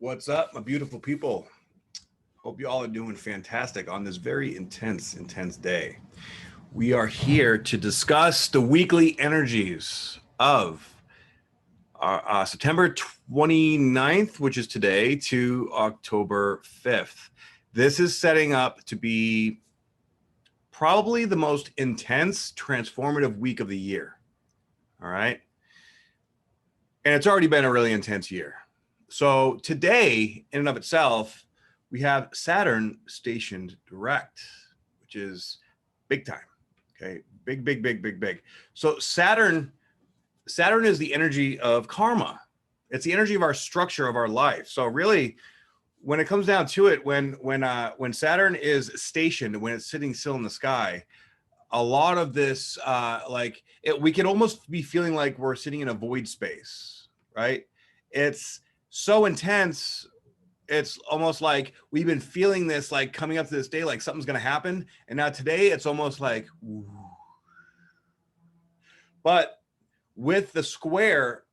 What's up, my beautiful people? Hope you all are doing fantastic on this very intense day. We are here to discuss the weekly energies of September 29th, which is today, to October 5th. This is setting up to be probably the most intense, transformative week of the year. All right. And it's already been a really intense year. So today, in and of itself, we have Saturn stationed direct, which is big time. Okay, big. So Saturn is the energy of karma. It's the energy of our structure of our life. So really, when it comes down to it, when Saturn is stationed, when it's sitting still in the sky, a lot of this, we can almost be feeling like we're sitting in a void space, right? It's so intense. It's almost like we've been feeling this, like coming up to this day, like something's going to happen. And now today it's almost like, ooh. But with the square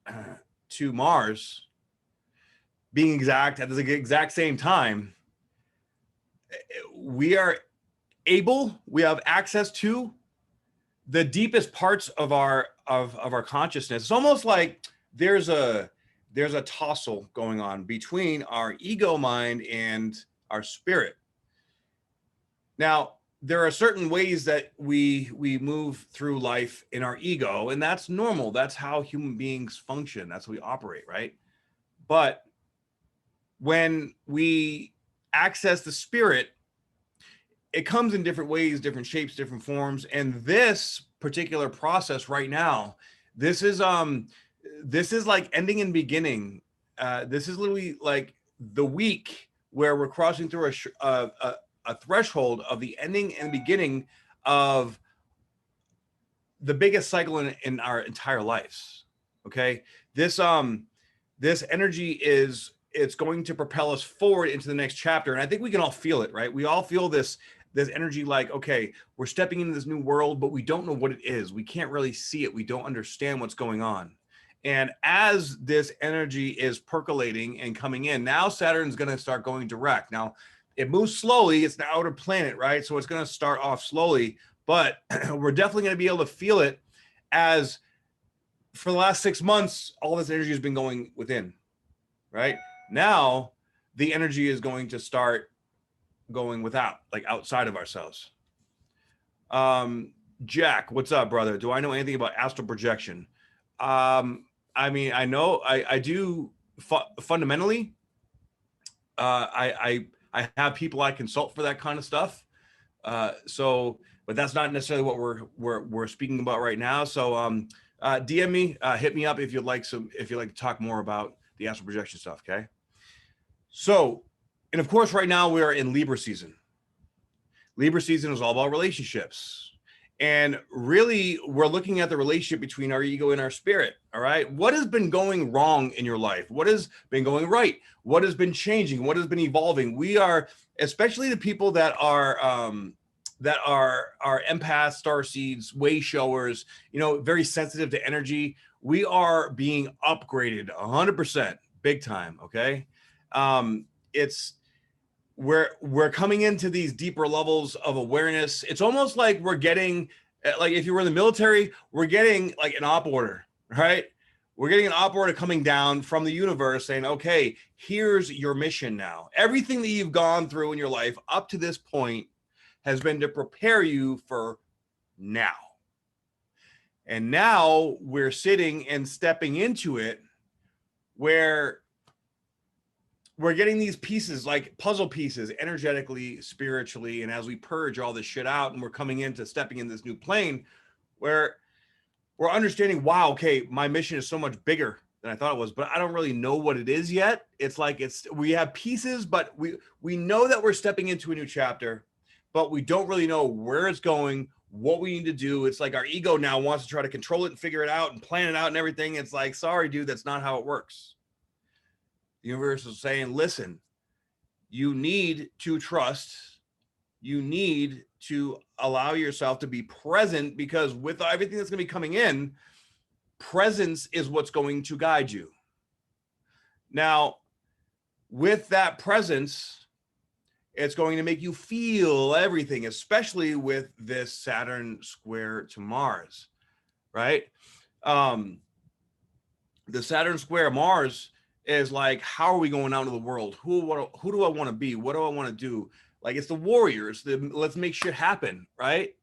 to Mars being exact at the exact same time, we have access to the deepest parts of our consciousness. It's almost like there's a tussle going on between our ego mind and our spirit. Now, there are certain ways that we move through life in our ego, and that's normal. That's how human beings function. That's how we operate, right? But when we access the spirit, it comes in different ways, different shapes, different forms. And this particular process right now, this is like ending and beginning. This is literally like the week where we're crossing through a threshold of the ending and beginning of the biggest cycle in our entire lives. Okay, this energy it's going to propel us forward into the next chapter, and I think we can all feel it, right? We all feel this energy, like, okay, we're stepping into this new world, but we don't know what it is. We can't really see it. We don't understand what's going on. And as this energy is percolating and coming in, now Saturn's going to start going direct. Now, it moves slowly. It's an outer planet, right? So it's going to start off slowly, but we're definitely going to be able to feel it, as for the last 6 months, all this energy has been going within, right? Now, the energy is going to start going without, like outside of ourselves. Jack, what's up, brother? Do I know anything about astral projection? I mean, I know I do fundamentally. I have people I consult for that kind of stuff. But that's not necessarily what we're speaking about right now. So DM me, hit me up if you'd like to talk more about the astral projection stuff. Okay. So, and of course, right now we are in Libra season. Libra season is all about relationships. And really, we're looking at the relationship between our ego and our spirit. All right. What has been going wrong in your life? What has been going right? What has been changing? What has been evolving? We are, especially the people that are empaths, starseeds, way showers, very sensitive to energy. We are being upgraded 100%, big time. Okay. We're coming into these deeper levels of awareness. It's almost like we're getting, like if you were in the military, we're getting like an op order, right? We're getting an op order coming down from the universe saying, okay, here's your mission now. Everything that you've gone through in your life up to this point has been to prepare you for now. And now we're sitting and stepping into it, where we're getting these pieces, like puzzle pieces, energetically, spiritually, and as we purge all this shit out, and we're coming into stepping in this new plane where we're understanding, wow, okay, my mission is so much bigger than I thought it was, but I don't really know what it is yet. It's like we have pieces, but we know that we're stepping into a new chapter, but we don't really know where it's going, what we need to do. It's like our ego now wants to try to control it and figure it out and plan it out and everything. It's like, sorry, dude, that's not how it works. The universe is saying, listen, you need to trust. You need to allow yourself to be present, because with everything that's going to be coming in, presence is what's going to guide you. Now, with that presence, it's going to make you feel everything, especially with this Saturn square to Mars, right? The Saturn square Mars is like, how are we going out into the world? Who do I want to be? What do I want to do? Like, it's the warriors. Let's make shit happen, right?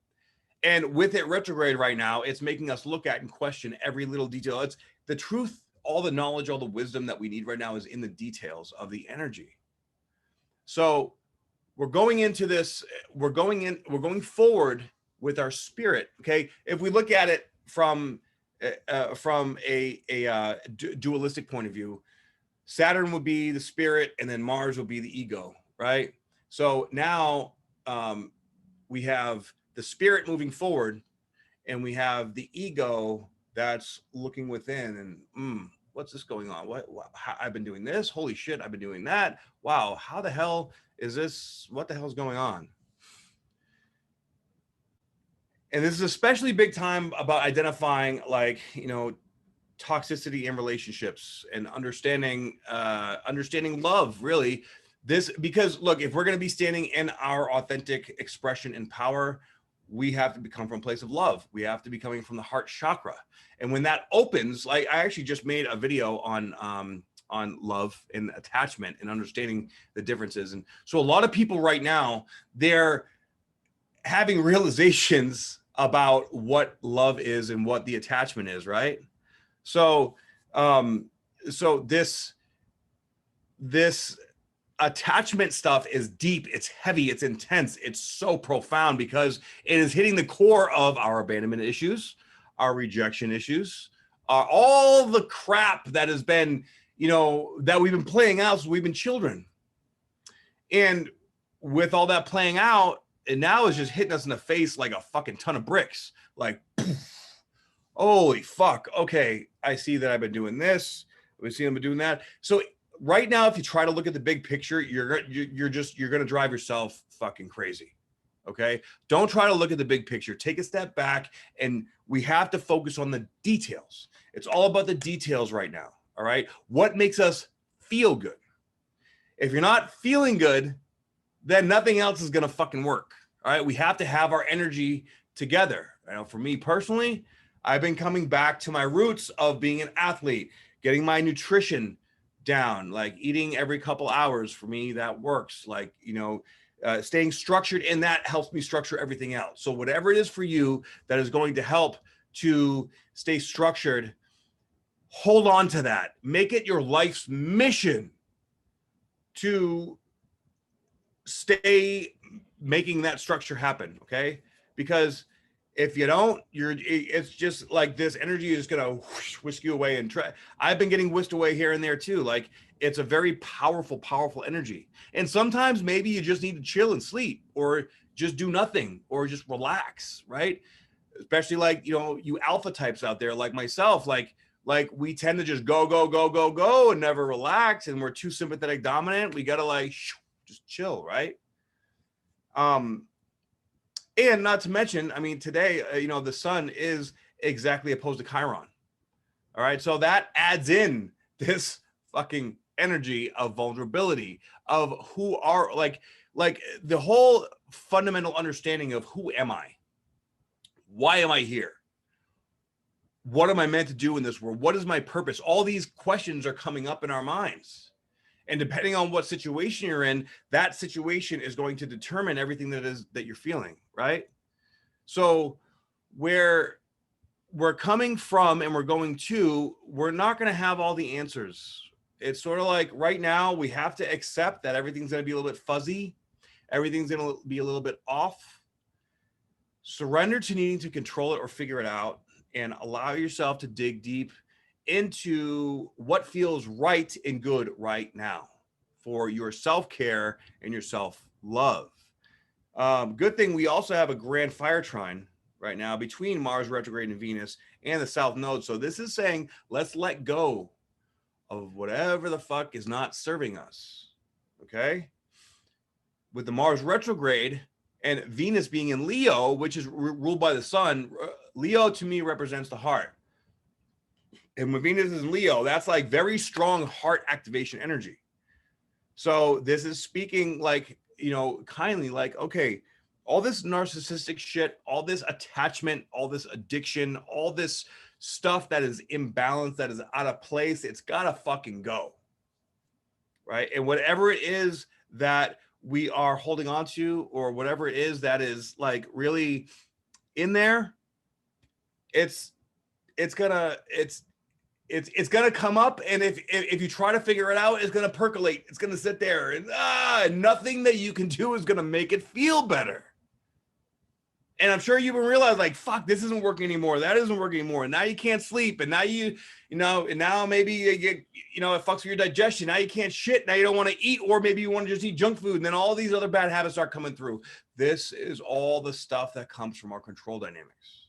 And with it retrograde right now, it's making us look at and question every little detail. It's the truth, all the knowledge, all the wisdom that we need right now is in the details of the energy. So we're going into this, we're going forward with our spirit. Okay. If we look at it from a dualistic point of view, Saturn would be the spirit and then Mars would be the ego, right? So now we have the spirit moving forward and we have the ego that's looking within and what's this going on? What I've been doing this, holy shit, I've been doing that. Wow, how the hell is this? What the hell is going on? And this is especially big time about identifying, like, you know, toxicity in relationships and understanding love, really. This, because look, if we're going to be standing in our authentic expression and power, we have to become from a place of love. We have to be coming from the heart chakra. And when that opens, like, I actually just made a video on love and attachment and understanding the differences. And so a lot of people right now, they're having realizations about what love is and what the attachment is, right? So this attachment stuff is deep, it's heavy, it's intense, it's so profound because it is hitting the core of our abandonment issues, our rejection issues, all the crap that has been, you know, that we've been playing out since we've been children. And with all that playing out, and now it's just hitting us in the face like a fucking ton of bricks. Like, poof, holy fuck. Okay, I see that I've been doing this. We see I've been doing that. So right now, if you try to look at the big picture, you're going to drive yourself fucking crazy. Okay, don't try to look at the big picture. Take a step back, and we have to focus on the details. It's all about the details right now. All right, what makes us feel good? If you're not feeling good, then nothing else is going to fucking work. All right, we have to have our energy together. You know, for me personally, I've been coming back to my roots of being an athlete, getting my nutrition down, like eating every couple hours. For me, that works. Like, you know, staying structured, and that helps me structure everything else. So whatever it is for you that is going to help to stay structured, hold on to that. Make it your life's mission to stay making that structure happen. Okay, because if you don't, it's just like this energy is going to whisk you away and try. I've been getting whisked away here and there too. Like, it's a very powerful energy. And sometimes maybe you just need to chill and sleep, or just do nothing, or just relax, right? Especially, like, you know, you alpha types out there like myself, like we tend to just go and never relax. And we're too sympathetic dominant. We got to like just chill, right? And not to mention, I mean, today, you know, the sun is exactly opposed to Chiron. All right. So that adds in this fucking energy of vulnerability, of who are like the whole fundamental understanding of who am I? Why am I here? What am I meant to do in this world? What is my purpose? All these questions are coming up in our minds. And depending on what situation you're in, that situation is going to determine everything that you're feeling, right? So where we're coming from and we're going to, we're not going to have all the answers. It's sort of like right now we have to accept that everything's going to be a little bit fuzzy. Everything's going to be a little bit off. Surrender to needing to control it or figure it out, and allow yourself to dig deep into what feels right and good right now for your self-care and your self-love. Good thing we also have a grand fire trine right now between Mars retrograde and Venus and the South Node. So this is saying, let's let go of whatever the fuck is not serving us. Okay? With the Mars retrograde and Venus being in Leo, which is ruled by the sun, Leo to me represents the heart. And when Venus is in Leo, that's like very strong heart activation energy. So this is speaking like, you know, kindly, like, okay, all this narcissistic shit, all this attachment, all this addiction, all this stuff that is imbalanced, that is out of place, it's gotta fucking go. Right? And whatever it is that we are holding on to, or whatever it is that is like really in there, it's gonna come up, and if you try to figure it out, it's gonna percolate, it's gonna sit there, and nothing that you can do is gonna make it feel better. And I'm sure you even realize, like, fuck, this isn't working anymore, that isn't working anymore, and now you can't sleep, and now you know, and now maybe you get, you know, it fucks with your digestion, now you can't shit, now you don't want to eat, or maybe you want to just eat junk food, and then all these other bad habits start coming through. This is all the stuff that comes from our control dynamics,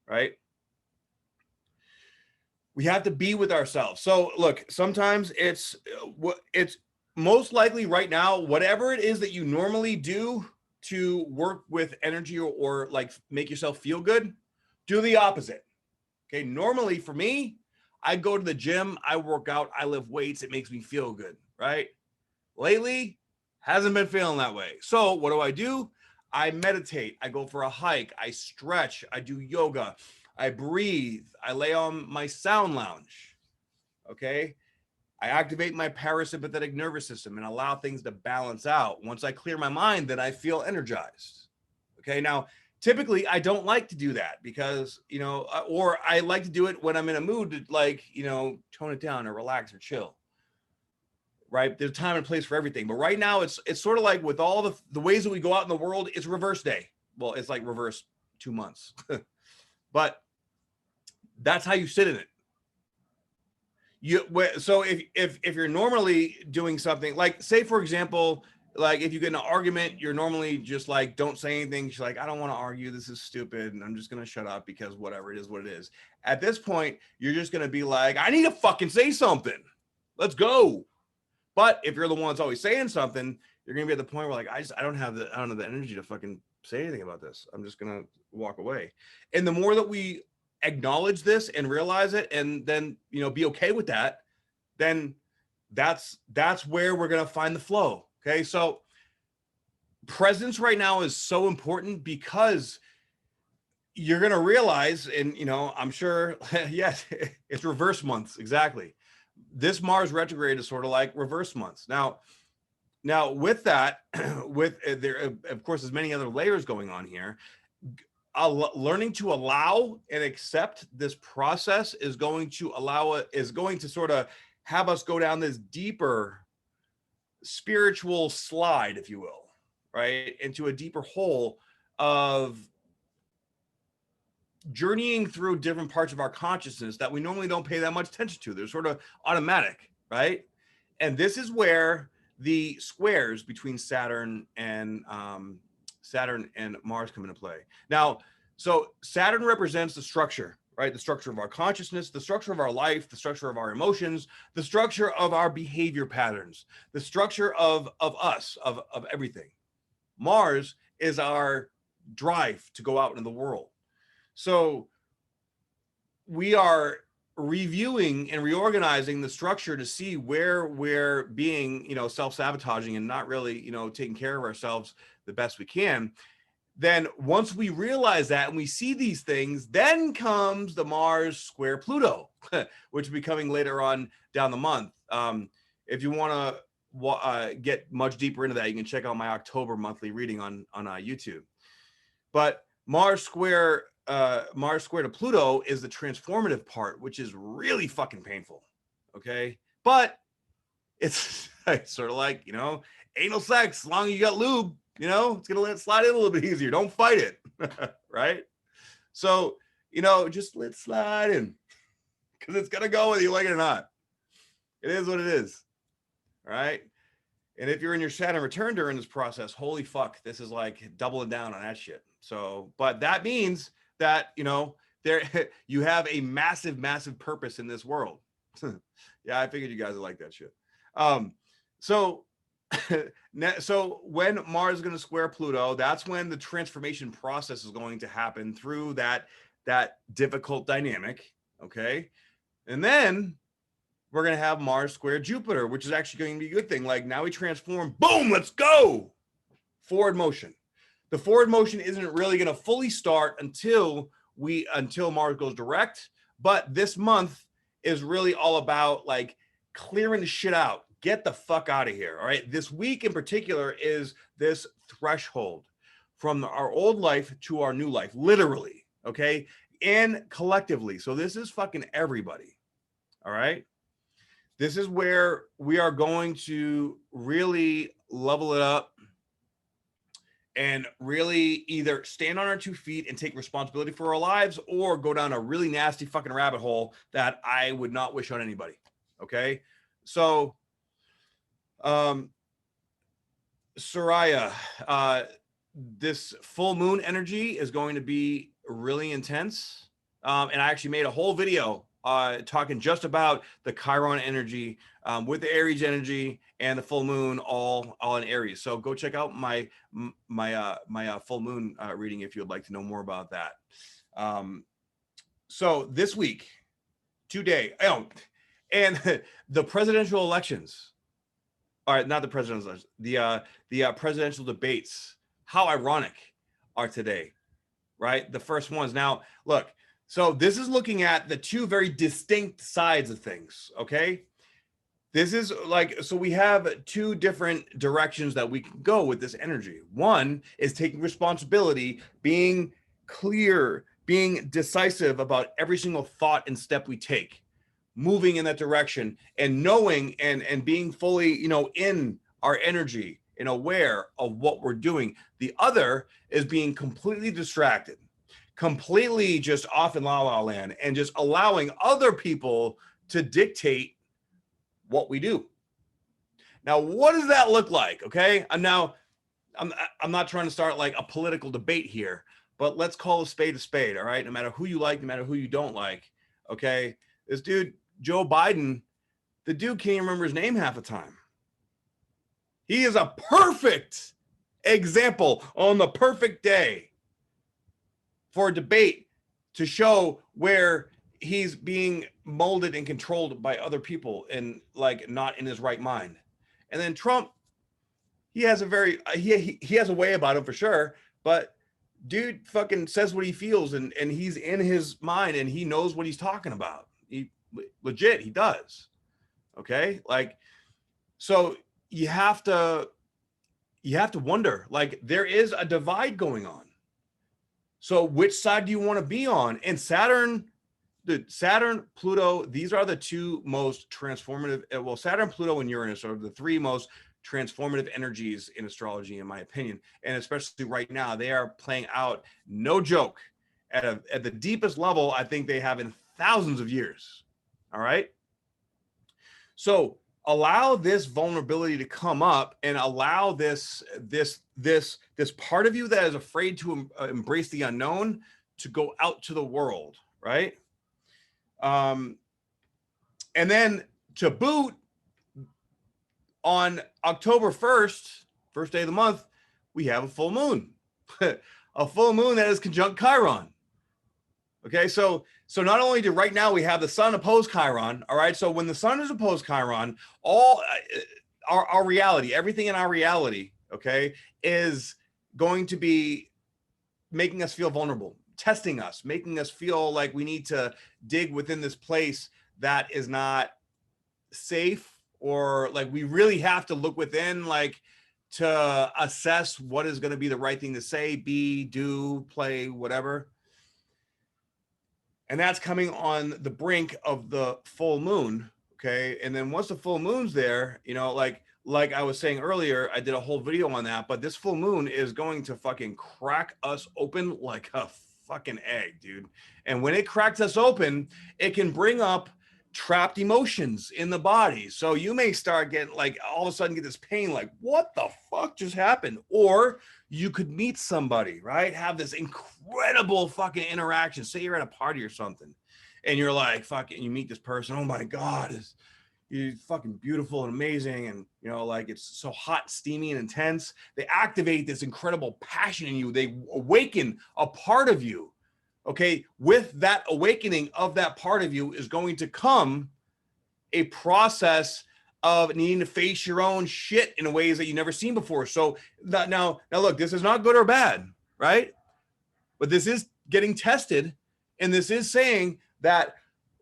right? We have to be with ourselves. So look, sometimes it's most likely right now, whatever it is that you normally do to work with energy, or like make yourself feel good, do the opposite. Okay. Normally for me, I go to the gym, I work out, I lift weights, it makes me feel good, right? Lately, hasn't been feeling that way. So what do? I meditate, I go for a hike, I stretch, I do yoga, I breathe, I lay on my sound lounge, okay? I activate my parasympathetic nervous system and allow things to balance out. Once I clear my mind, then I feel energized, okay? Now, typically, I don't like to do that because, you know, or I like to do it when I'm in a mood to, like, you know, tone it down or relax or chill, right? There's time and place for everything. But right now, it's sort of like with all the ways that we go out in the world, it's reverse day. Well, it's like reverse 2 months. But that's how you sit in it. So if you're normally doing something, like, say for example, like if you get in an argument, you're normally just like, don't say anything. She's like, I don't want to argue, this is stupid, and I'm just gonna shut up because whatever, it is what it is. At this point, you're just gonna be like, I need to fucking say something, let's go. But if you're the one that's always saying something, you're gonna be at the point where, like, I don't have the energy to fucking say anything about this, I'm just gonna walk away. And the more that we acknowledge this and realize it, and then, you know, be okay with that, then that's where we're going to find the flow. Okay. So presence right now is so important, because you're going to realize, and, you know, I'm sure, yes, it's reverse months. Exactly. This Mars retrograde is sort of like reverse months. Now with that, with there, of course, there's many other layers going on here. Learning to allow and accept this process is going to sort of have us go down this deeper spiritual slide, if you will, right, into a deeper hole of journeying through different parts of our consciousness that we normally don't pay that much attention to. They're sort of automatic, right? And this is where the squares between Saturn and Mars come into play. Now, so Saturn represents the structure, right? The structure of our consciousness, the structure of our life, the structure of our emotions, the structure of our behavior patterns, the structure of us, of everything. Mars is our drive to go out into the world. So we are reviewing and reorganizing the structure to see where we're being, you know, self-sabotaging and not really, you know, taking care of ourselves the best we can. Then once we realize that and we see these things, then comes the Mars square Pluto, which will be coming later on down the month. If you want to get much deeper into that, you can check out my October monthly reading on YouTube. But Mars square to Pluto is the transformative part, which is really fucking painful. Okay. But it's sort of like, you know, anal sex, as long as you got lube, you know, it's going to let it slide in a little bit easier. Don't fight it. Right. So, you know, just let it slide in, because it's going to go whether you like it or not. It is what it is. All right. And if you're in your Saturn return during this process, holy fuck, this is like doubling down on that shit. So, but that means that, you know, there you have a massive, massive purpose in this world. Yeah, I figured you guys would like that shit. So when Mars is going to square Pluto, that's when the transformation process is going to happen through that difficult dynamic. Okay. And then we're going to have Mars square Jupiter, which is actually going to be a good thing. Like now we transform, boom, let's go. Forward motion. The forward motion isn't really going to fully start until Mars goes direct. But this month is really all about like clearing the shit out. Get the fuck out of here. All right. This week in particular is this threshold from our old life to our new life, literally. Okay. And collectively. So this is fucking everybody. All right. This is where we are going to really level it up and really either stand on our 2 feet and take responsibility for our lives or go down a really nasty fucking rabbit hole that I would not wish on anybody. Okay. So, Soraya, this full moon energy is going to be really intense. And I actually made a whole video talking just about the Chiron energy with the Aries energy and the full moon all in Aries. So go check out my full moon reading if you'd like to know more about that. So this week, today, and the presidential elections. All right, not the presidential elections, the presidential debates. How ironic are today, right? The first ones. Now, look. So this is looking at the 2 very distinct sides of things, okay? This is like, so we have 2 different directions that we can go with this energy. One is taking responsibility, being clear, being decisive about every single thought and step we take, moving in that direction and knowing and being fully, in our energy and aware of what we're doing. The other is being completely distracted, completely just off in la la land and just allowing other people to dictate what we do. Now, what does that look like? Okay. I'm not trying to start like a political debate here, but let's call a spade a spade. All right. No matter who you like, no matter who you don't like. Okay. This dude, Joe Biden, the dude can't even remember his name half the time. He is a perfect example on the perfect day for a debate to show where he's being molded and controlled by other people and like not in his right mind. And then Trump, he has a very, he has a way about him for sure, but dude fucking says what he feels and he's in his mind and he knows what he's talking about. He legit, he does. Okay. Like, so you have to wonder, like there is a divide going on. So which side do you want to be on? And Saturn, Pluto, these are the 2 most transformative, well, Saturn, Pluto, and Uranus are the 3 most transformative energies in astrology, in my opinion. And especially right now, they are playing out, no joke, at the deepest level I think they have in thousands of years. All right. So allow this vulnerability to come up and allow this part of you that is afraid to embrace the unknown to go out to the world, right? And then to boot, on October 1st, first day of the month, we have a full moon, a full moon that is conjunct Chiron. Okay, so not only do right now we have the sun opposed Chiron, all right, so when the sun is opposed Chiron, all our reality, everything in our reality, okay, is going to be making us feel vulnerable, testing us, making us feel like we need to dig within this place that is not safe, or like we really have to look within, like to assess what is going to be the right thing to say, be, do, play, whatever. And that's coming on the brink of the full moon. Okay. And then once the full moon's there, like I was saying earlier, I did a whole video on that, but this full moon is going to fucking crack us open like a fucking egg, dude. And when it cracks us open, it can bring up trapped emotions in the body. So you may start getting like all of a sudden get this pain, like what the fuck just happened? Or you could meet somebody, right? Have this incredible fucking interaction. Say you're at a party or something and you're like, fucking, you meet this person. Oh my God, you're fucking beautiful and amazing. And like it's so hot, steamy and intense. They activate this incredible passion in you. They awaken a part of you. Okay, with that awakening of that part of you is going to come a process of needing to face your own shit in ways that you've never seen before. So now look, this is not good or bad, right? But this is getting tested, and this is saying that,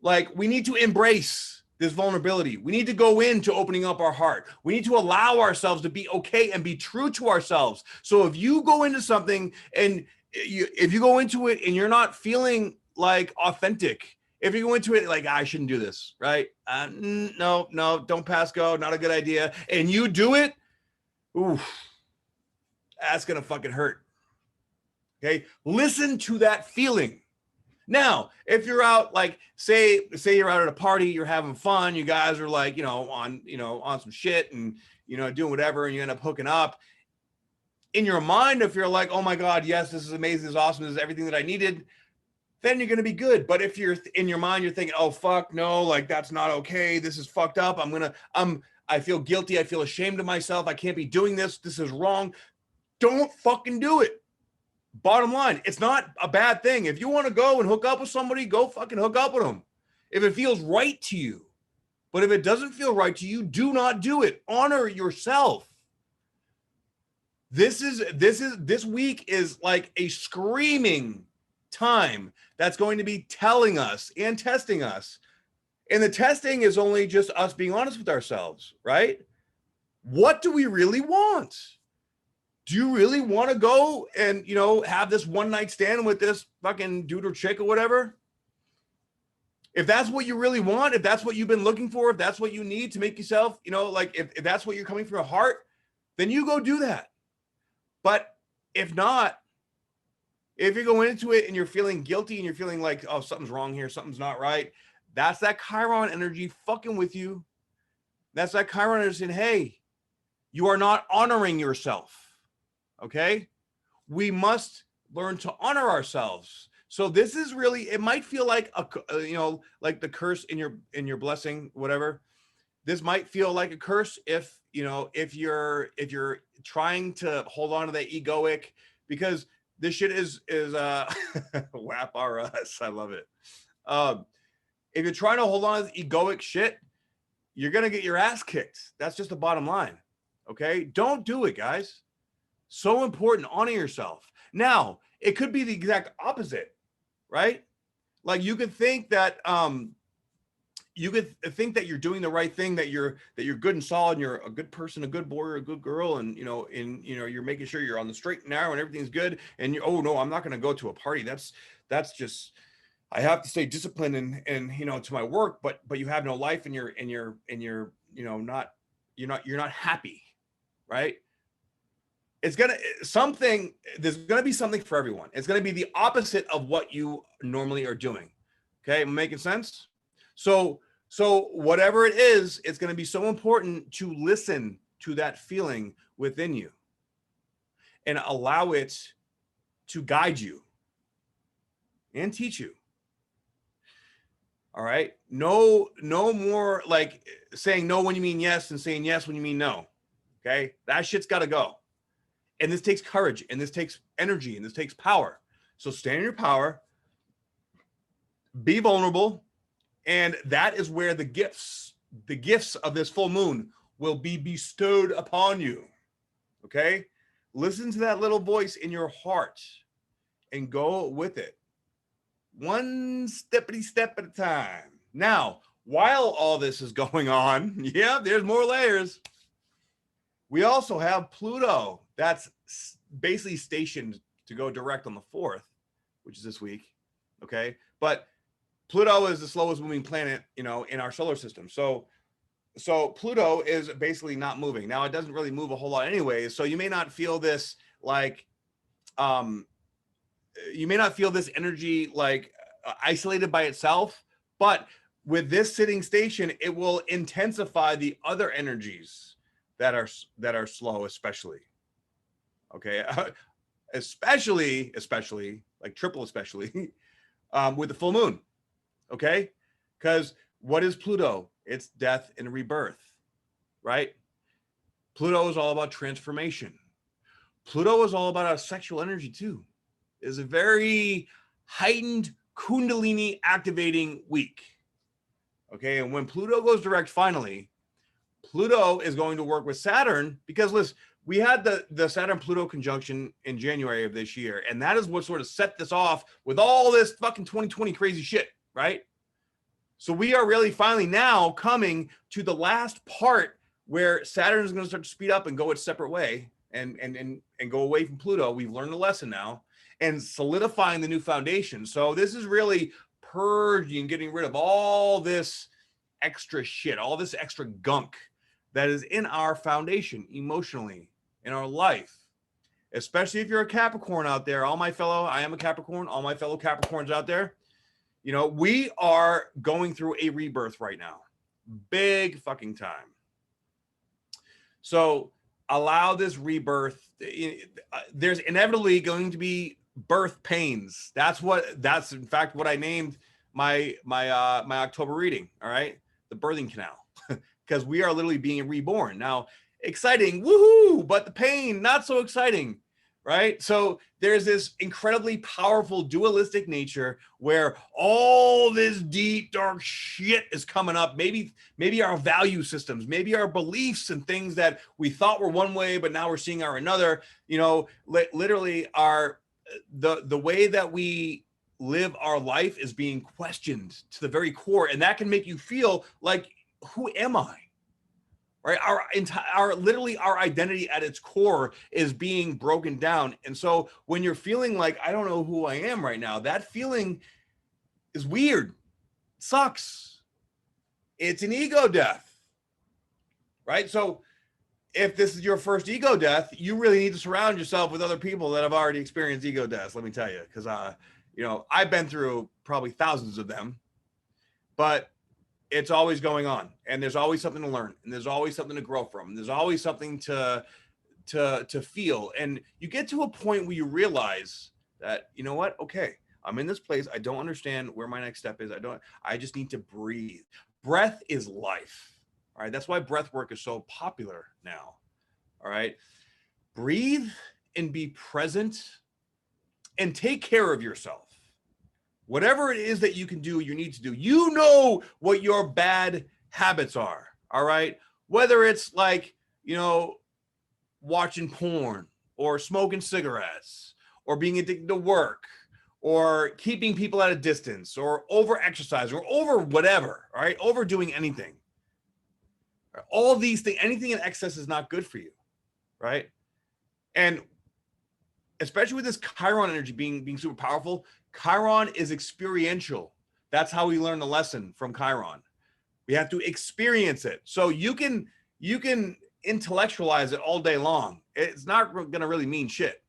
like, we need to embrace this vulnerability. We need to go into opening up our heart. We need to allow ourselves to be okay and be true to ourselves. So if you go into something and if you go into it and you're not feeling like authentic, if you go into it like, I shouldn't do this, right? No, don't pass go, not a good idea. And you do it, ooh, that's gonna fucking hurt. Okay, listen to that feeling. Now, if you're out, like, say you're out at a party, you're having fun, you guys are like, on some shit and, doing whatever, and you end up hooking up. In your mind, if you're like, oh my God, yes, this is amazing, this is awesome, this is everything that I needed, then you're going to be good. But if you're in your mind, you're thinking, oh, fuck, no, like, that's not okay. This is fucked up. I feel guilty. I feel ashamed of myself. I can't be doing this. This is wrong. Don't fucking do it. Bottom line, it's not a bad thing. If you want to go and hook up with somebody, go fucking hook up with them. If it feels right to you. But if it doesn't feel right to you, do not do it. Honor yourself. This week is like a screaming time that's going to be telling us and testing us. And the testing is only just us being honest with ourselves, right? What do we really want? Do you really want to go and, have this one night stand with this fucking dude or chick or whatever? If that's what you really want, if that's what you've been looking for, if that's what you need to make yourself, if that's what you're coming from your heart, then you go do that. But if not, if you're going into it and you're feeling guilty and you're feeling like, oh, something's wrong here, something's not right, that's that Chiron energy fucking with you. That's that Chiron energy saying, hey, you are not honoring yourself. Okay, we must learn to honor ourselves. So this is really, it might feel like like the curse in your blessing, whatever. This might feel like a curse if you're trying to hold on to that egoic, because this shit is WAP RS. I love it. If you're trying to hold on to the egoic shit, you're gonna get your ass kicked. That's just the bottom line. Okay, don't do it, guys. So important. Honor yourself. Now, it could be the exact opposite, right? Like, you could think that you're doing the right thing, that you're good and solid, and you're a good person, a good boy, or a good girl, and you're making sure you're on the straight and narrow and everything's good. And oh no, I'm not going to go to a party. That's just, I have to stay disciplined and to my work. But you have no life, and you're not happy, right? There's going to be something for everyone. It's going to be the opposite of what you normally are doing. Okay. Am I making sense? So whatever it is, it's going to be so important to listen to that feeling within you and allow it to guide you and teach you. All right. No more like saying no when you mean yes and saying yes when you mean no. Okay. That shit's got to go. And this takes courage, and this takes energy, and this takes power. So stand in your power, be vulnerable, and that is where the gifts of this full moon will be bestowed upon you. Okay? Listen to that little voice in your heart and go with it. One steppity step at a time. Now, while all this is going on, yeah, there's more layers. We also have Pluto. That's basically stationed to go direct on the 4th, which is this week. Okay. But Pluto is the slowest moving planet, in our solar system. So Pluto is basically not moving. Now, it doesn't really move a whole lot anyways. So you may not feel this like, you may not feel this energy like isolated by itself, but with this sitting station, it will intensify the other energies that are slow, especially. Okay. especially like triple, especially with the full moon. Okay. Because what is Pluto? It's death and rebirth, right? Pluto is all about transformation. Pluto is all about our sexual energy too. It's a very heightened Kundalini activating week. Okay. And when Pluto goes direct finally, Pluto is going to work with Saturn because listen, we had the Saturn-Pluto conjunction in January of this year, and that is what sort of set this off with all this fucking 2020 crazy shit, right? So we are really finally now coming to the last part where Saturn is going to start to speed up and go its separate way and go away from Pluto. We've learned a lesson now and solidifying the new foundation. So this is really purging, getting rid of all this extra shit, all this extra gunk that is in our foundation emotionally, in our life, especially if you're a Capricorn out there. I am a Capricorn, all my fellow Capricorns out there, you know, we are going through a rebirth right now. Big fucking time. So allow this rebirth. There's inevitably going to be birth pains. That's in fact what I named my October reading. All right. The birthing canal. Because we are literally being reborn. Now, exciting, woohoo, but the pain, not so exciting, right? So there's this incredibly powerful dualistic nature where all this deep, dark shit is coming up. Maybe our value systems, maybe our beliefs and things that we thought were one way, but now we're seeing are another, you know, literally the way that we live our life is being questioned to the very core. And that can make you feel like, who am I? Right? Literally our identity at its core is being broken down. And so when you're feeling like, I don't know who I am right now, that feeling is weird. It sucks. It's an ego death, right? So if this is your first ego death, you really need to surround yourself with other people that have already experienced ego deaths. Let me tell you, because, you know, I've been through probably thousands of them, but it's always going on, and there's always something to learn, and there's always something to grow from, and there's always something to feel. And you get to a point where you realize that, you know what? Okay, I'm in this place. I don't understand where my next step is. I just need to breathe. Breath is life. All right. That's why breath work is so popular now. All right. Breathe and be present and take care of yourself. Whatever it is that you can do, you need to do. You know what your bad habits are, all right? Whether it's like, you know, watching porn or smoking cigarettes or being addicted to work or keeping people at a distance or over exercise or over whatever, all right? Overdoing anything. All these things, anything in excess is not good for you, right? And especially with this Chiron energy being super powerful, Chiron is experiential. That's how we learn the lesson from Chiron. We have to experience it. So you can intellectualize it all day long. It's not going to really mean shit.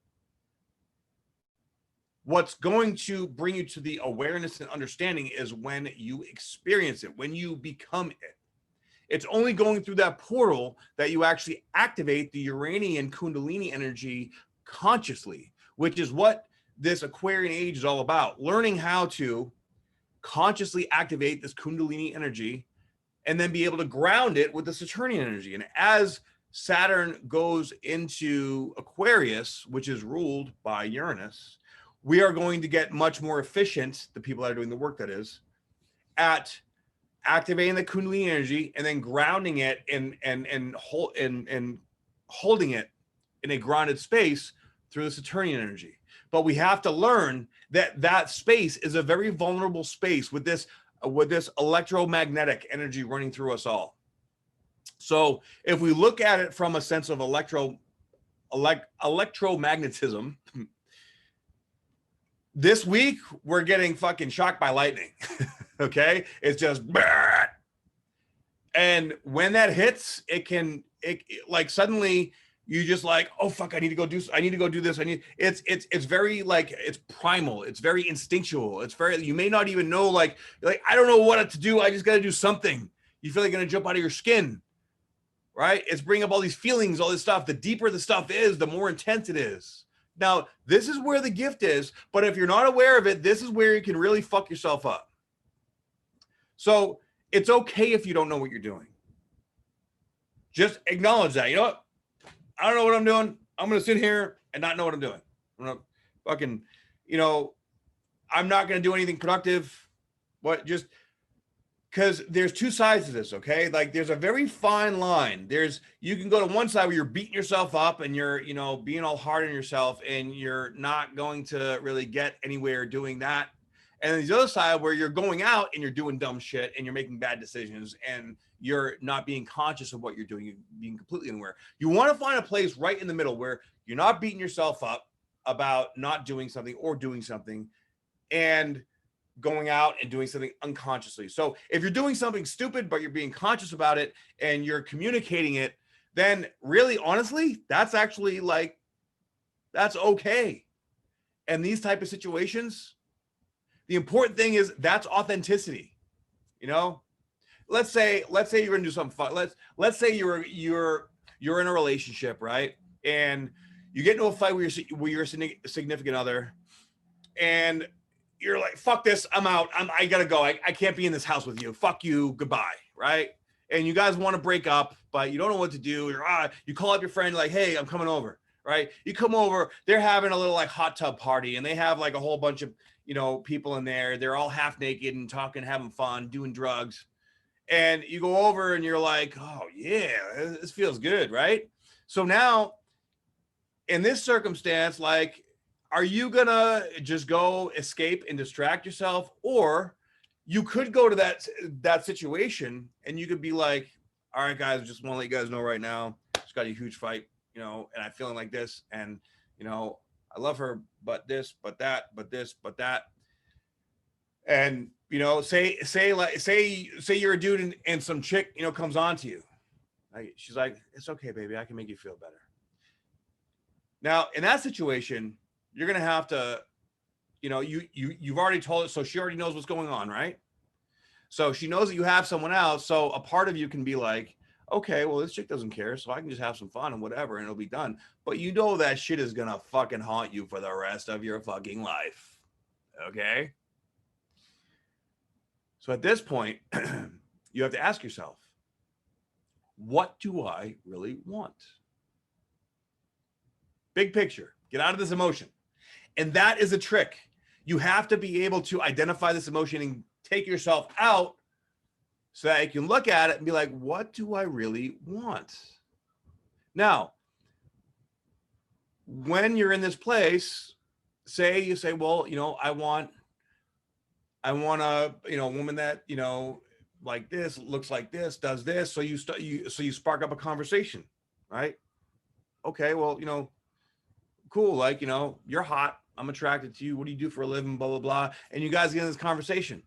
What's going to bring you to the awareness and understanding is when you experience it, when you become it. It's only going through that portal that you actually activate the Uranian Kundalini energy consciously, which is what this Aquarian age is all about. Learning how to consciously activate this Kundalini energy and then be able to ground it with the Saturnian energy. And as Saturn goes into Aquarius, which is ruled by Uranus, we are going to get much more efficient, the people that are doing the work that is, at activating the Kundalini energy and then grounding it and holding it in a grounded space through the Saturnian energy. But we have to learn that that space is a very vulnerable space with this electromagnetic energy running through us all. So if we look at it from a sense of electromagnetism, this week we're getting fucking shocked by lightning. Okay, it's just, and when that hits, it like suddenly you just like, oh fuck, I need to go do this. It's very like, it's primal. It's very instinctual. It's very, you may not even know, like, I don't know what to do. I just got to do something. You feel like you're going to jump out of your skin, right? It's bringing up all these feelings, all this stuff. The deeper the stuff is, the more intense it is. Now, this is where the gift is, but if you're not aware of it, this is where you can really fuck yourself up. So it's okay if you don't know what you're doing. Just acknowledge that. You know what? I don't know what I'm doing. I'm going to sit here and not know what I'm doing. I'm going to fucking, you know, I'm not going to do anything productive. What? Just because there's two sides to this, okay? Like there's a very fine line. You can go to one side where you're beating yourself up and you're, being all hard on yourself and you're not going to really get anywhere doing that. And then the other side where you're going out and you're doing dumb shit and you're making bad decisions and you're not being conscious of what you're doing, you're being completely unaware. You want to find a place right in the middle where you're not beating yourself up about not doing something or doing something and going out and doing something unconsciously. So if you're doing something stupid, but you're being conscious about it and you're communicating it, then really, honestly, that's actually like, that's okay. And these type of situations, the important thing is that's authenticity. Let's say you're gonna do something fun. Let's say you're in a relationship, right? And you get into a fight with your significant other, and you're like, fuck this, I'm out. I gotta go. I can't be in this house with you. Fuck you, goodbye, right? And you guys want to break up, but you don't know what to do. You call up your friend, like, hey, I'm coming over, right? You come over, they're having a little like hot tub party, and they have like a whole bunch of people in there. They're all half naked and talking, having fun, doing drugs. And you go over and you're like, oh yeah, this feels good, right? So now in this circumstance, like, are you gonna just go escape and distract yourself? Or you could go to that situation and you could be like, all right, guys, I just want to let you guys know right now, just got a huge fight, and I'm feeling like this, and I love her, but this, but that, but this, but that. And say you're a dude and some chick comes on to you, like, she's like, it's okay, baby, I can make you feel better. Now in that situation, you're gonna have to, you've already told her, so she already knows what's going on, right? So she knows that you have someone else. So a part of you can be like, okay, well, this chick doesn't care, so I can just have some fun and whatever, and it'll be done. But that shit is gonna fucking haunt you for the rest of your fucking life. Okay? So at this point, you have to ask yourself, what do I really want? Big picture. Get out of this emotion. And that is a trick. You have to be able to identify this emotion and take yourself out so that you can look at it and be like, what do I really want? Now, when you're in this place, you say, well, I want a, woman that, like this, looks like this, does this. So you spark up a conversation, right? Okay, well, cool. Like, you're hot. I'm attracted to you. What do you do for a living? Blah, blah, blah. And you guys get in this conversation.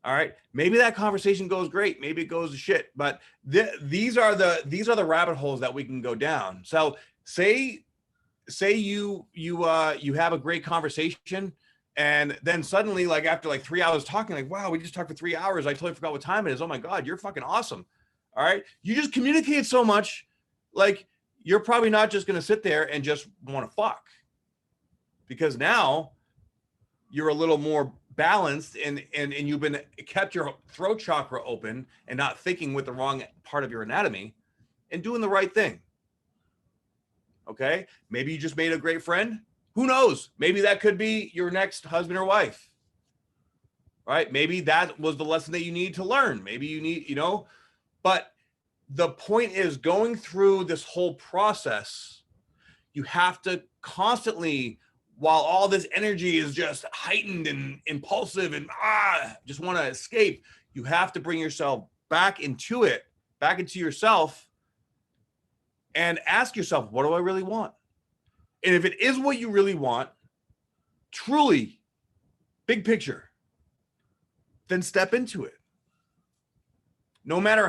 All right. Maybe that conversation goes great. Maybe it goes to shit, but these are the rabbit holes that we can go down. So say you have a great conversation, and then suddenly, like, after like 3 hours talking, like, wow, we just talked for 3 hours. I totally forgot what time it is. Oh my God, you're fucking awesome. All right. You just communicate so much. Like, you're probably not just going to sit there and just want to fuck, because now you're a little more balanced and you've kept your throat chakra open and not thinking with the wrong part of your anatomy and doing the right thing. Okay. Maybe you just made a great friend. Who knows? Maybe that could be your next husband or wife, right? Maybe that was the lesson that you need to learn. Maybe you need, but the point is, going through this whole process, you have to constantly, while all this energy is just heightened and impulsive and just want to escape, you have to bring yourself back into it, back into yourself, and ask yourself, what do I really want? And if it is what you really want, truly, big picture, then step into it. No matter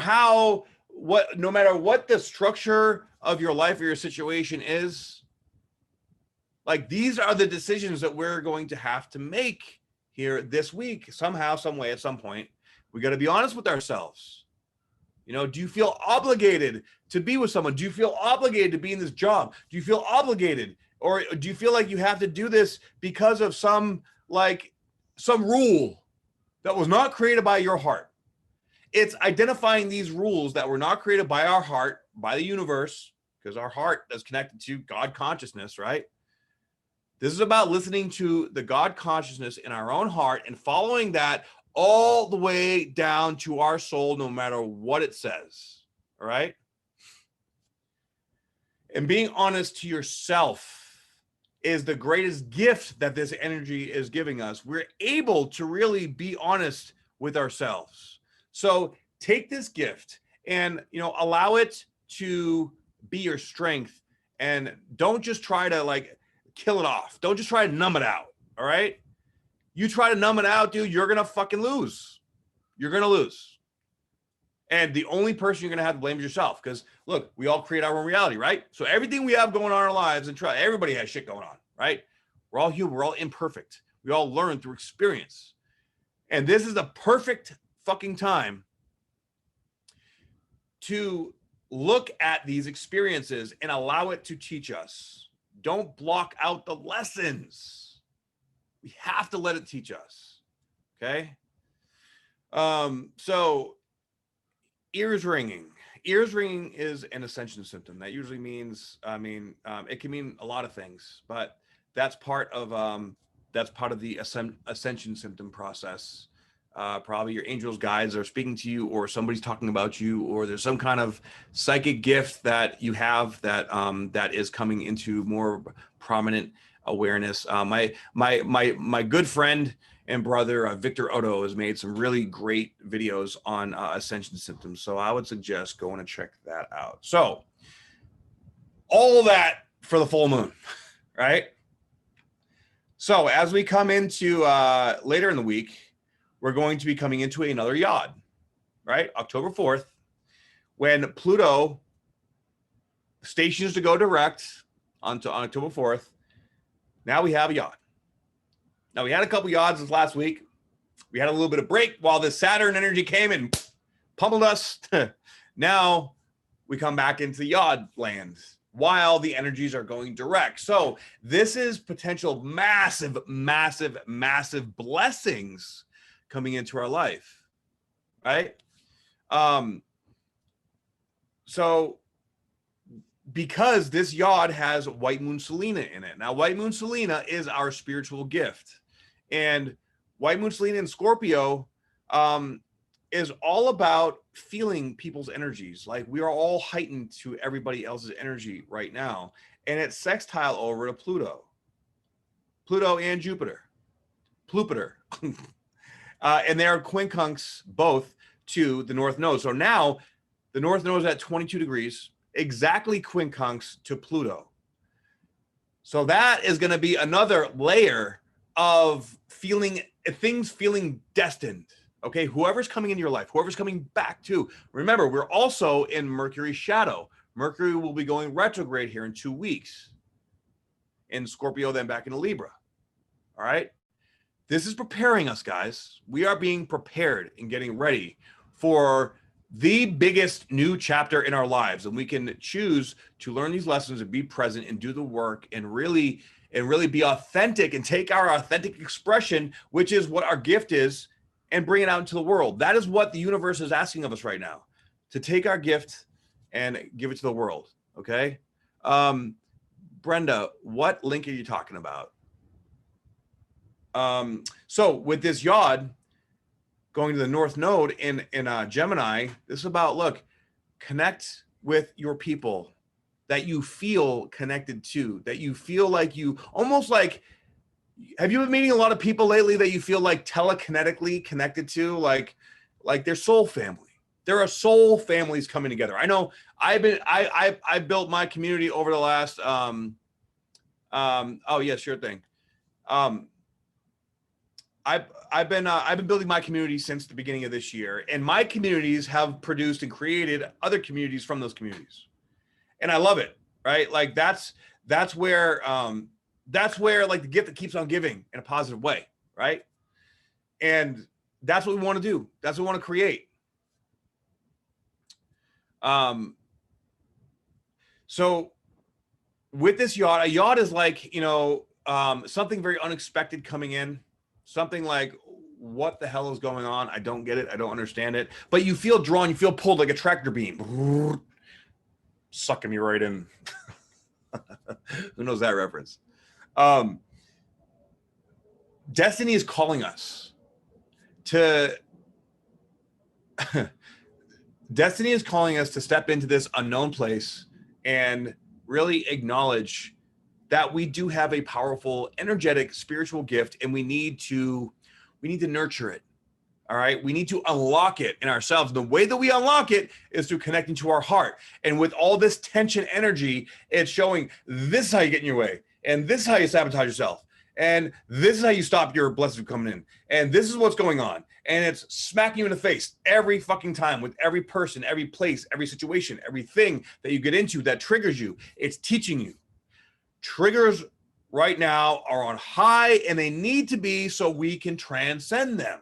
what the structure of your life or your situation is, like, these are the decisions that we're going to have to make here this week, somehow, some way, at some point. We got to be honest with ourselves. Do you feel obligated to be with someone? Do you feel obligated to be in this job? Do you feel obligated? Or do you feel like you have to do this because of some rule that was not created by your heart? It's identifying these rules that were not created by our heart, by the universe, because our heart is connected to God consciousness, right? This is about listening to the God consciousness in our own heart and following that all the way down to our soul, no matter what it says. All right. And being honest to yourself is the greatest gift that this energy is giving us. We're able to really be honest with ourselves. So take this gift and, allow it to be your strength, and don't just try to like kill it off. Don't just try to numb it out. All right. You try to numb it out, dude, you're going to fucking lose. You're going to lose. And the only person you're going to have to blame is yourself. Because look, we all create our own reality, right? So everything we have going on in our lives, and everybody has shit going on, right? We're all human. We're all imperfect. We all learn through experience. And this is the perfect fucking time to look at these experiences and allow it to teach us. Don't block out the lessons. We have to let it teach us. Okay. So ears ringing. Ears ringing is an ascension symptom. That usually means, it can mean a lot of things, but that's part of the ascension symptom process. Probably your angels, guides are speaking to you, or somebody's talking about you, or there's some kind of psychic gift that you have that is coming into more prominent awareness. My good friend and brother Victor Otto has made some really great videos on ascension symptoms, so I would suggest going and check that out. So all that for the full moon, right? So as we come into later in the week, we're going to be coming into another yod, right? October 4th, when Pluto stations to go direct on October 4th. Now we have a yod. Now we had a couple yods this last week. We had a little bit of break while the Saturn energy came and pummeled us. Now we come back into yod land while the energies are going direct. So this is potential massive, massive, massive blessings coming into our life, right? So because this yod has white moon Selena in it. Now, white moon Selena is our spiritual gift, and white moon Selena in Scorpio is all about feeling people's energies. Like, we are all heightened to everybody else's energy right now, and it's sextile over to Pluto and Jupiter, and they are quincunx both to the North Node. So now the North Node is at 22 degrees, exactly quincunx to Pluto. So that is going to be another layer of things feeling destined. Okay, whoever's coming into your life, whoever's coming back to, remember, we're also in Mercury's shadow. Mercury will be going retrograde here in 2 weeks in Scorpio, then back into Libra. All right. This is preparing us, guys. We are being prepared and getting ready for the biggest new chapter in our lives. And we can choose to learn these lessons and be present and do the work and really be authentic and take our authentic expression, which is what our gift is, and bring it out into the world. That is what the universe is asking of us right now, to take our gift and give it to the world. Okay. Brenda, what link are you talking about? So with this yod going to the North Node in Gemini, this is about, look, connect with your people that you feel connected to, that you feel like you almost like, have you been meeting a lot of people lately that you feel like telekinetically connected to, like their soul family? There are soul families coming together. I know I built my community over the last, oh yeah, sure thing. I've been building my community since the beginning of this year, and my communities have produced and created other communities from those communities, and I love it. Right, like that's where like the gift that keeps on giving in a positive way, right? And that's what we want to do. That's what we want to create. So with this yod, a yod is like, something very unexpected coming in. Something like, what the hell is going on? I don't get it. I don't understand it. But you feel drawn, you feel pulled like a tractor beam. Sucking me right in. Who knows that reference? Destiny is calling us. to Destiny is calling us to step into this unknown place and really acknowledge that we do have a powerful, energetic, spiritual gift, and we need to nurture it. All right. We need to unlock it in ourselves. The way that we unlock it is through connecting to our heart. And with all this tension energy, it's showing this is how you get in your way. And this is how you sabotage yourself. And this is how you stop your blessings from coming in. And this is what's going on. And it's smacking you in the face every fucking time with every person, every place, every situation, everything that you get into that triggers you. It's teaching you. Triggers right now are on high, and they need to be so we can transcend them.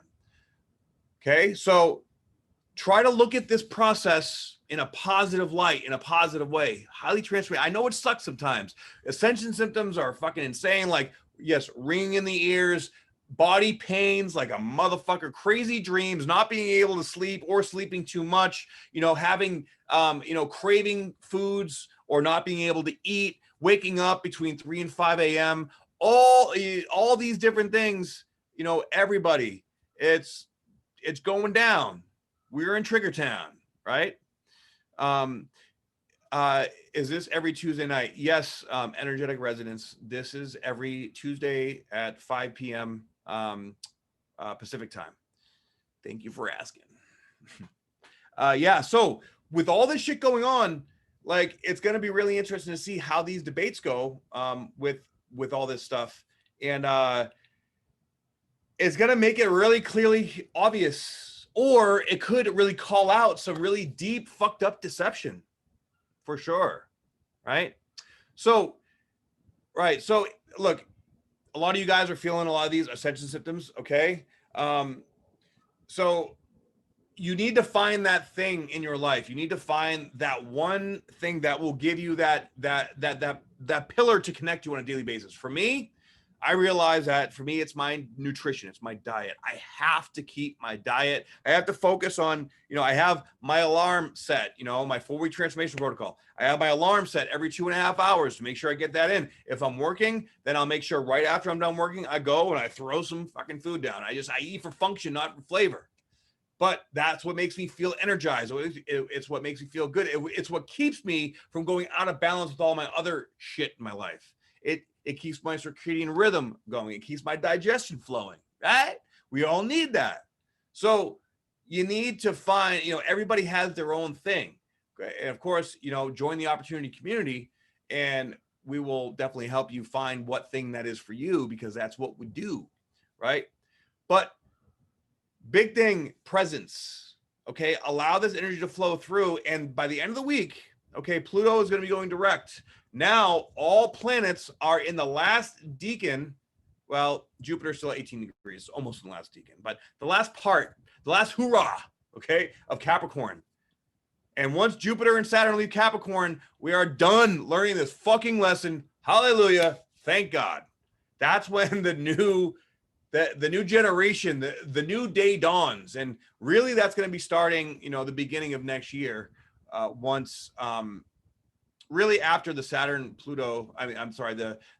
Okay, so try to look at this process in a positive light, in a positive way. Highly transparent. I know it sucks sometimes. Ascension symptoms are fucking insane. Like, yes, ringing in the ears, body pains like a motherfucker, crazy dreams, not being able to sleep or sleeping too much, having, craving foods or not being able to eat, waking up between 3 and 5 a.m. All these different things, everybody, it's going down. We're in Trigger Town, right? Is this every Tuesday night? Yes, Energetic Resonance. This is every Tuesday at 5 p.m. Pacific time. Thank you for asking. Yeah, so with all this shit going on, like, it's going to be really interesting to see how these debates go with all this stuff. And it's going to make it really clearly obvious, or it could really call out some really deep, fucked up deception for sure. Right. So look, a lot of you guys are feeling a lot of these ascension symptoms. Okay. So you need to find that thing in your life. You need to find that one thing that will give you that pillar to connect to on a daily basis. For me, I realize that for me, it's my nutrition. It's my diet. I have to keep my diet. I have to focus on, I have my alarm set, my 4-week transformation protocol. I have my alarm set every 2.5 hours to make sure I get that in. If I'm working, then I'll make sure right after I'm done working, I go and I throw some fucking food down. I eat for function, not for flavor. But that's what makes me feel energized. It's what makes me feel good. It's what keeps me from going out of balance with all my other shit in my life. It keeps my circadian rhythm going. It keeps my digestion flowing, right? We all need that. So you need to find, everybody has their own thing. Okay? And of course, join the opportunity community, and we will definitely help you find what thing that is for you, because that's what we do, right? But big thing, presence. Okay, allow this energy to flow through, and by the end of the week, okay, Pluto is going to be going direct. Now, all planets are in the last decan. Well, Jupiter's still at 18 degrees, almost in the last decan, but the last part, the last hoorah, okay, of Capricorn. And once Jupiter and Saturn leave Capricorn, we are done learning this fucking lesson. Hallelujah. Thank God. That's when the new generation, the new day dawns. And really that's going to be starting, the beginning of next year, once, really after the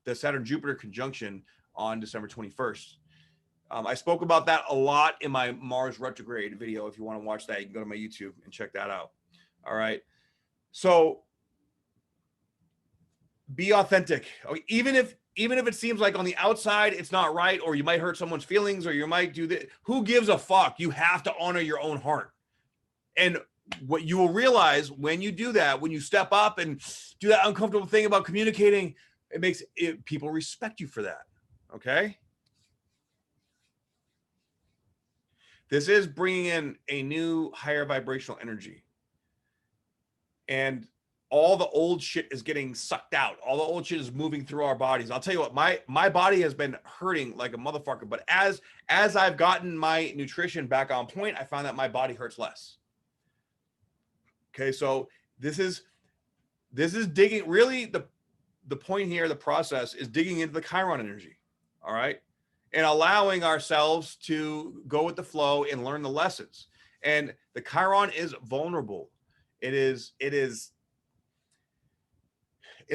the Saturn Jupiter conjunction on December 21st. I spoke about that a lot in my Mars retrograde video. If you want to watch that, you can go to my YouTube and check that out. All right. So be authentic. Even if it seems like on the outside it's not right, or you might hurt someone's feelings, or you might do that, who gives a fuck? You have to honor your own heart. And what you will realize when you do that, when you step up and do that uncomfortable thing about communicating, it makes people respect you for that. Okay. This is bringing in a new higher vibrational energy, and all the old shit is getting sucked out. All the old shit is moving through our bodies. I'll tell you what, my body has been hurting like a motherfucker, but as I've gotten my nutrition back on point, I found that my body hurts less. Okay, so this is digging, really the point here, the process is digging into the Chiron energy. All right. And allowing ourselves to go with the flow and learn the lessons. And the Chiron is vulnerable. It's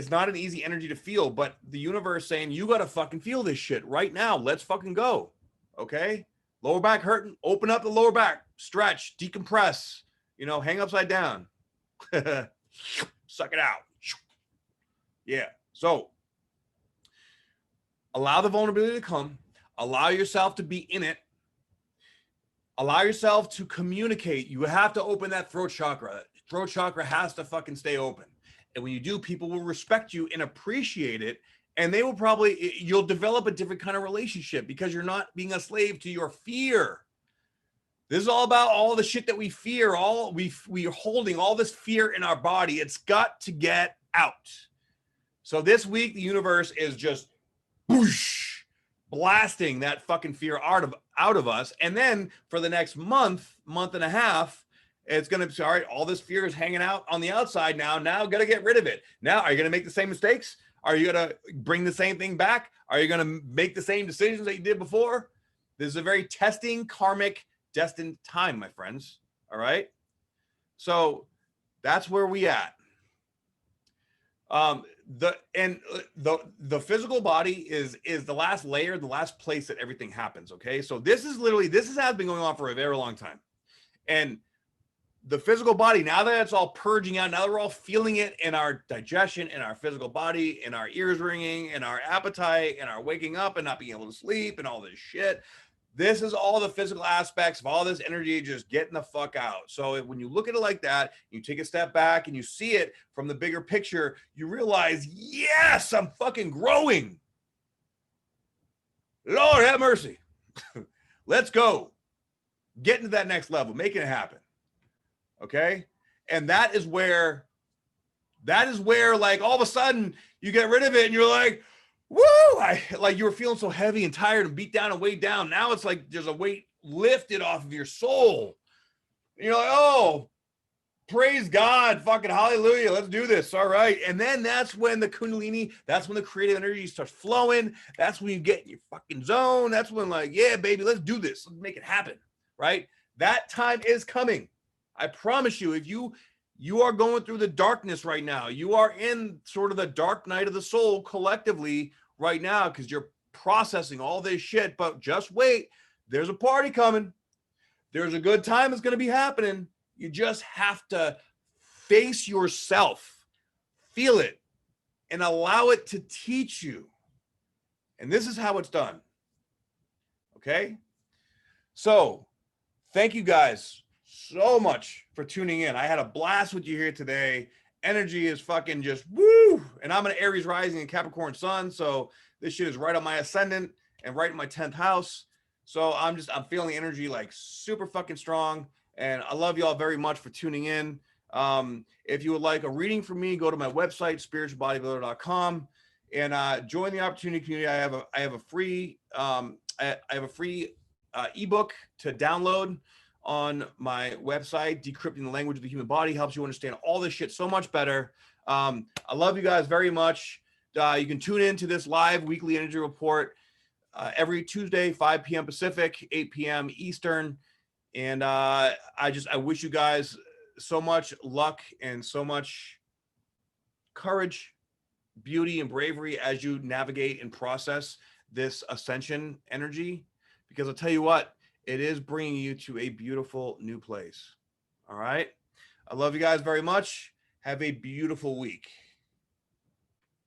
not an easy energy to feel, but the universe saying, you got to fucking feel this shit right now. Let's fucking go. Okay. Lower back hurting, open up the lower back, stretch, decompress, hang upside down. Suck it out. Yeah. So allow the vulnerability to come. Allow yourself to be in it. Allow yourself to communicate. You have to open that throat chakra. Throat chakra has to fucking stay open. And when you do, people will respect you and appreciate it. And they will you'll develop a different kind of relationship because you're not being a slave to your fear. This is all about all the shit that we fear. We are holding all this fear in our body. It's got to get out. So this week, the universe is just whoosh, blasting that fucking fear out of us. And then for the next month and a half, it's going to be, all right, all this fear is hanging out on the outside now. Now got to get rid of it. Now, are you going to make the same mistakes? Are you going to bring the same thing back? Are you going to make the same decisions that you did before? This is a very testing, karmic, destined time, my friends. All right. So that's where we at. The physical body is the last layer, the last place that everything happens. Okay. So this has been going on for a very long time. And the physical body, now that it's all purging out, now that we're all feeling it in our digestion, in our physical body, in our ears ringing, in our appetite, in our waking up and not being able to sleep and all this shit. This is all the physical aspects of all this energy just getting the fuck out. So when you look at it like that, you take a step back and you see it from the bigger picture, you realize, yes, I'm fucking growing. Lord have mercy. Let's go. Get into that next level, making it happen. Okay. And that is where like all of a sudden you get rid of it and you're like, woo, like you were feeling so heavy and tired and beat down and weighed down. Now it's like there's a weight lifted off of your soul. And you're like, oh, praise God, fucking hallelujah, let's do this. All right. And then that's when the Kundalini, that's when the creative energy starts flowing. That's when you get in your fucking zone. That's when, like, yeah, baby, let's do this. Let's make it happen. Right. That time is coming. I promise you, if you are going through the darkness right now, you are in sort of the dark night of the soul collectively right now because you're processing all this shit. But just wait, there's a party coming. There's a good time that's going to be happening. You just have to face yourself, feel it, and allow it to teach you. And this is how it's done. Okay? So, thank you guys so much for tuning in. I had a blast with you here today. Energy is fucking just woo. And I'm an Aries rising and Capricorn sun. So this shit is right on my ascendant and right in my 10th house. So I'm feeling the energy like super fucking strong. And I love y'all very much for tuning in. If you would like a reading from me, go to my website, spiritualbodybuilder.com, and join the opportunity community. I have a free ebook to download on my website. Decrypting the Language of the Human Body helps you understand all this shit so much better. I love you guys very much. You can tune in to this live weekly energy report every Tuesday, 5 p.m. Pacific, 8 p.m. Eastern. And I wish you guys so much luck and so much courage, beauty, and bravery as you navigate and process this ascension energy. Because I'll tell you what, it is bringing you to a beautiful new place. All right. I love you guys very much. Have a beautiful week.